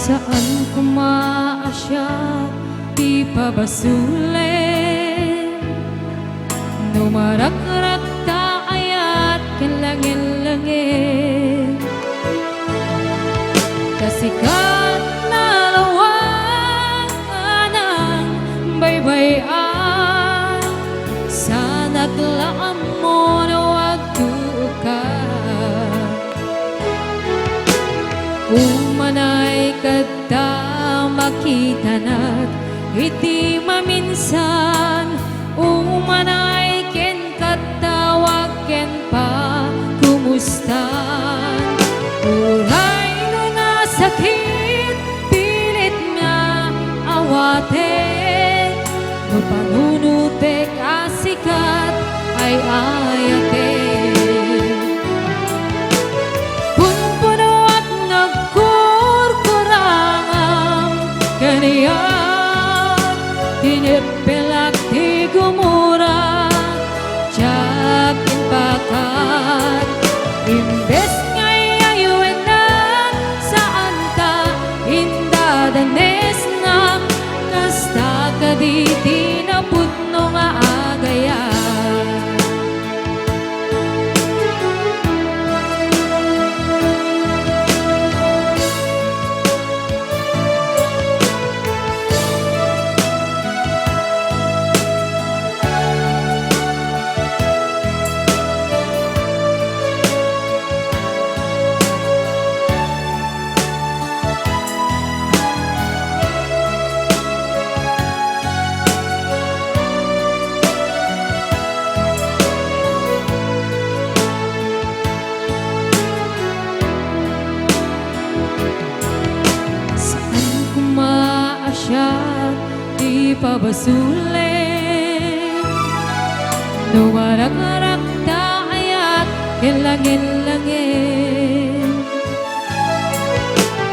Saan kumaasya, di pabasulin. Numarak-rak taayat kalangin-langin. Kasikat na lawangan ng baybayan. Sa naglaan mo na wag tuukan. Umanay kada makita na't iti maminsan. Umanay ken katawag ken pa kumustan. Uray no nasakit pilit nga awaten. No panunutek asikat ay ayaten. Tinipilak di gumura, jakin pakat. Imbes ngay ayuenan, saan ta indadanes na. Kasta ka di tinaputno nga agayan. Di pabasulin. Nuwarak-arak taayat kilangin-langin.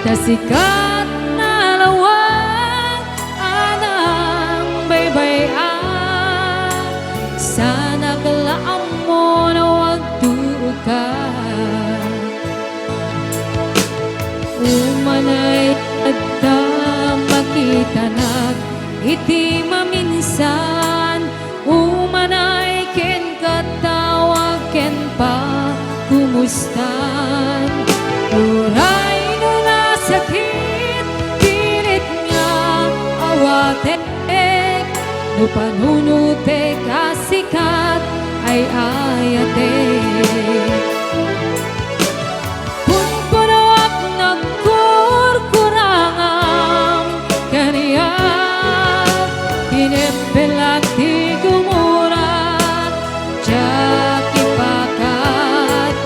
Kasikat na lawag anang baybayan. Sa naglaam mo na wag tuukan. Umanay kada makita na't iti maminsan. Umanay ken katawag ken pa kumustan. Uray no nasakit pilit nga awatek. No panunutek asikat ay ayatek. Punpunoak nagkurkurangam kaniya. Tinipilak di gumura, jaki pakat.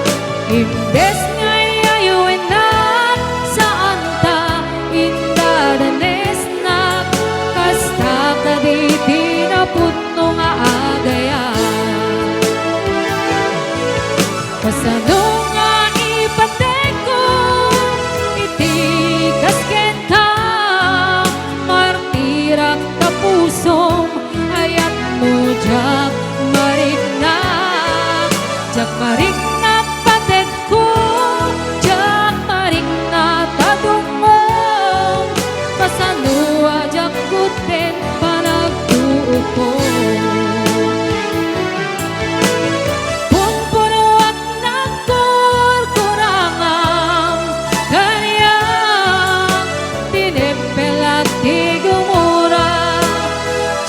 Imbes ngay ayuenan, saan ta indadanes na. Kasta ka di tinaputno nga agayan. Kasano nga ipatek ko, itikas ken ka. Martirak ka pusom, ayat mo jak mariknak. Jak mariknak patek ko, jak mariknak tadungong. Kasano ajak kuten panagtuuko. Pumpunuak nagkurkurangam kanya. Tinipilak di gumura,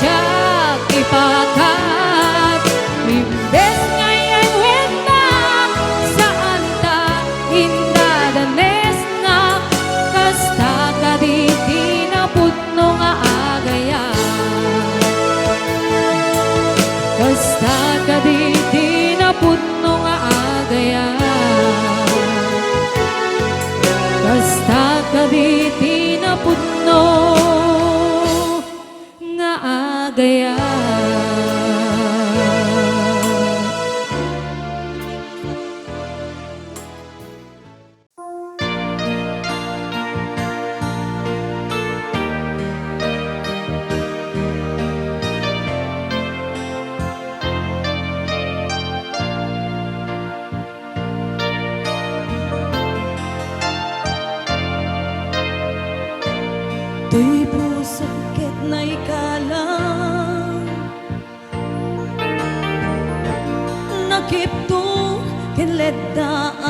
jaki pakat. Imbes ngay ayuenan, saan ta indadanes na. Kasta ka di tinaputno nga agayan. Kasta ka di tinaputno nga agayan. Kasta ka di tinaputno nga agayan. Nagipto kinledaan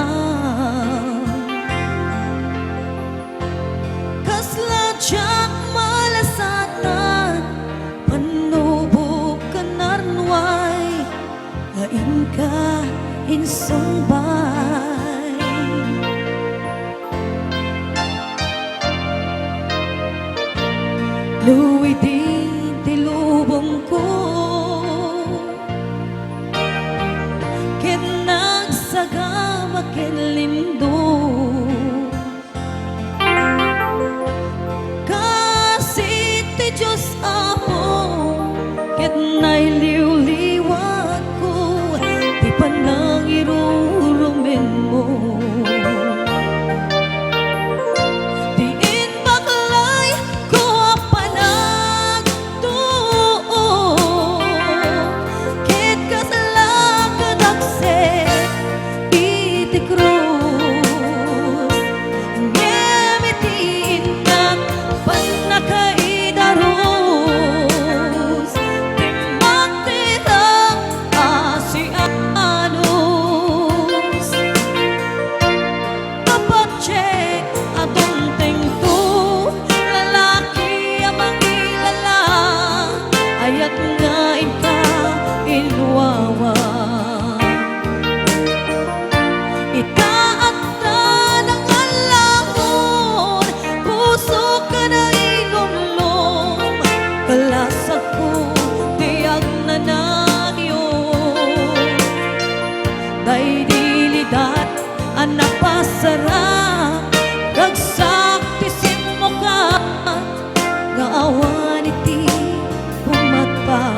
kasladyak malasatan panubok kanarnway hain ka insong bay luwi din tilubong ko ken nagsagama ken lindo kasi ti Diyos ako ket nailiw-liwat ko ti panangirurumen mo diin baklay ko panagtuo ket kasalakadakset iti krus ngemitin nak panakaidarus timaktirang asianus kapatse atong tengto lalaki amang ilala ayat nga inka ilwawa itaat na ng alamon puso ka na ilumlom kalasag ko tiyag na nayon day dilidat anak pasara ragsak tisim mo ka nga awan iti pumatpan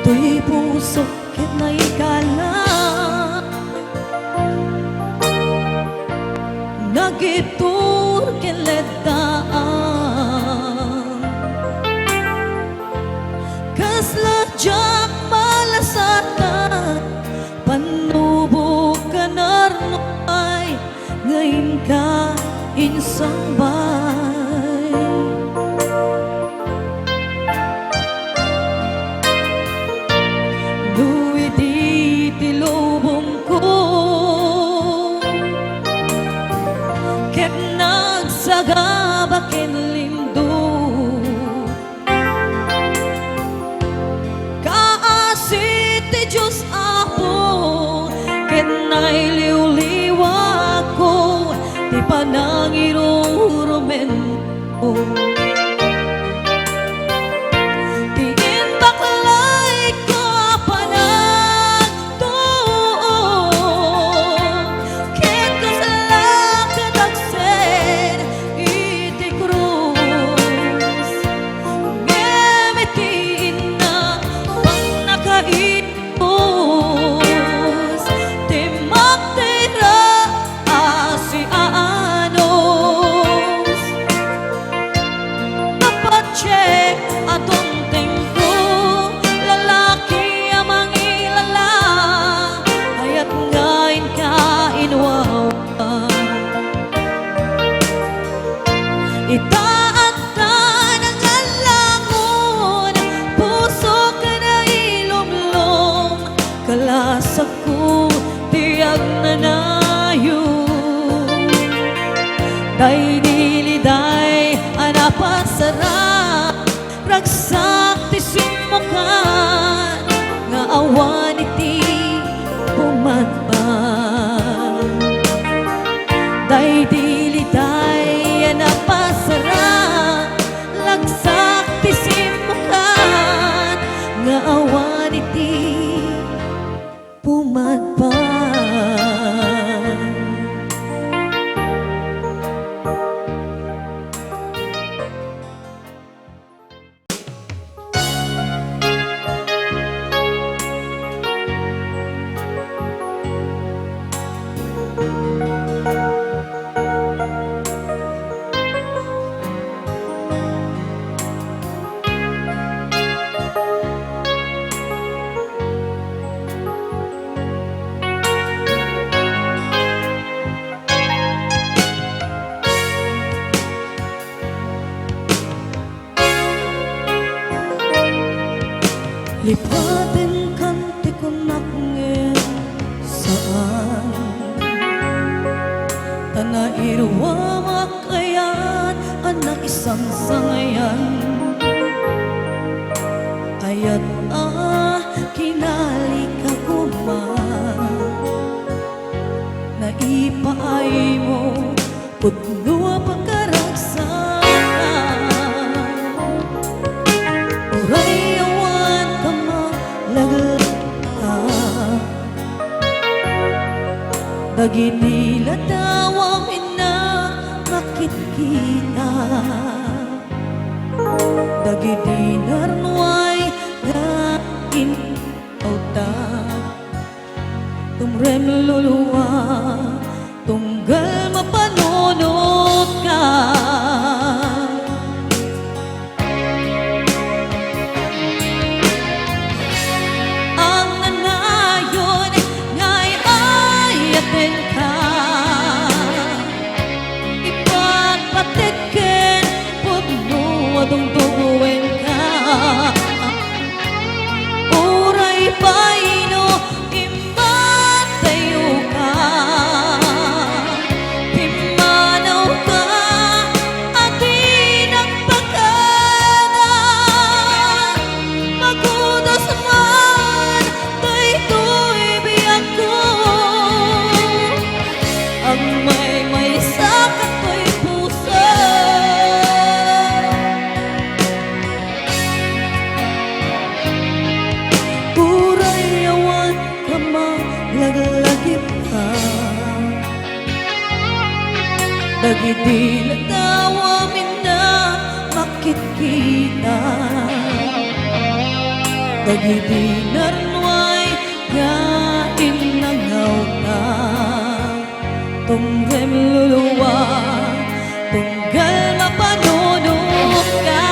tuy puso ket naikala nagitur ken ledaan kasladyak malasatan panubok kanarnay ngayon ka insang bay luwi di tilubong ko ket nagsagaba ken lindo kaasi ti Diyos ako ket nailiw-liwat ko ti panangirurumen mo diin baklay ko panagtuo ket kasalakadaksen iti krus ngemitin na panakaitos timaktira asianos kapatse atong tengko lalaki amang ilala ayat ngayon ka inwawa itaat na ng alangon puso ka na ilumlom kalasag ko tiyag na nayon day diliday anapasara ragsak tisim mo ka nga awan iti pumatpan day diliday anapasara lagsak tisim mo ka nga awan iti pumatpan ayat kinali ka kuman naipaay mo putno pagkaragsaan uray awan ka malaglag dagiti ladawang ina makikita dagiti narnuay gain auta tumrem luluwa tunggal mapanunod ka ang nanayon ngay ayaten ka ipagpatikin putno adong-duguin ka uray paino imatayo ka pimanaw ka at inagpagana magudas man daytoy biyak ko ang may sakat ko'y puso uray awan ka malaglagip ka dagiti latawa minna makikita dagiti narnuay gain nangaw ka tunggem luluwa tunggal mapanunod ka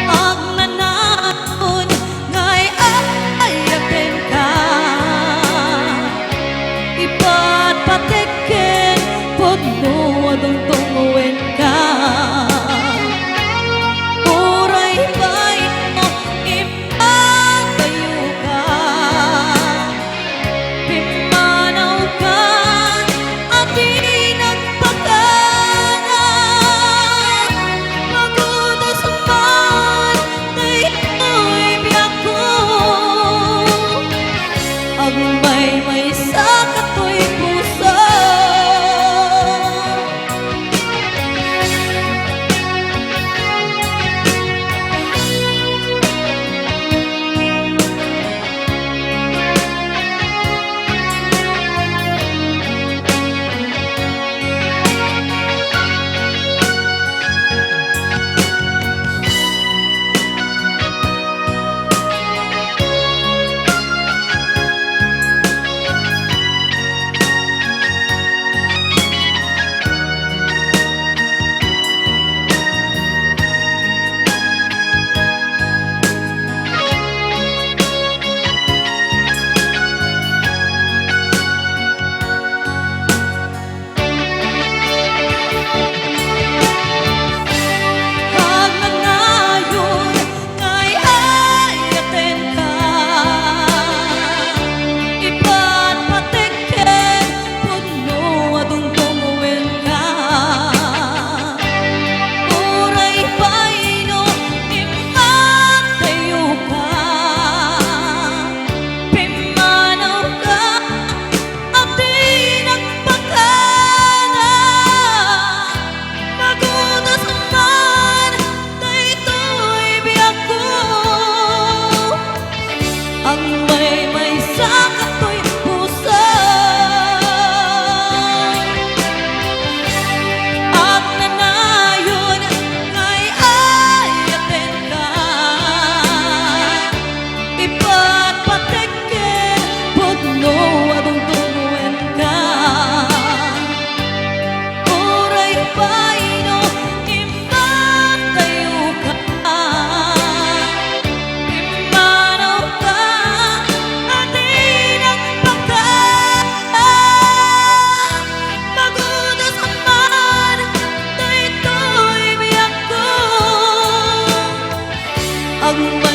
ang nanaon ngay ayaten ka ipatpatikin putno adong-tunguin ka uray paino ipatayo ka pimanaw ka at inagpagana magudas man daytoy biyak ko ang may sakat ko'y puso ang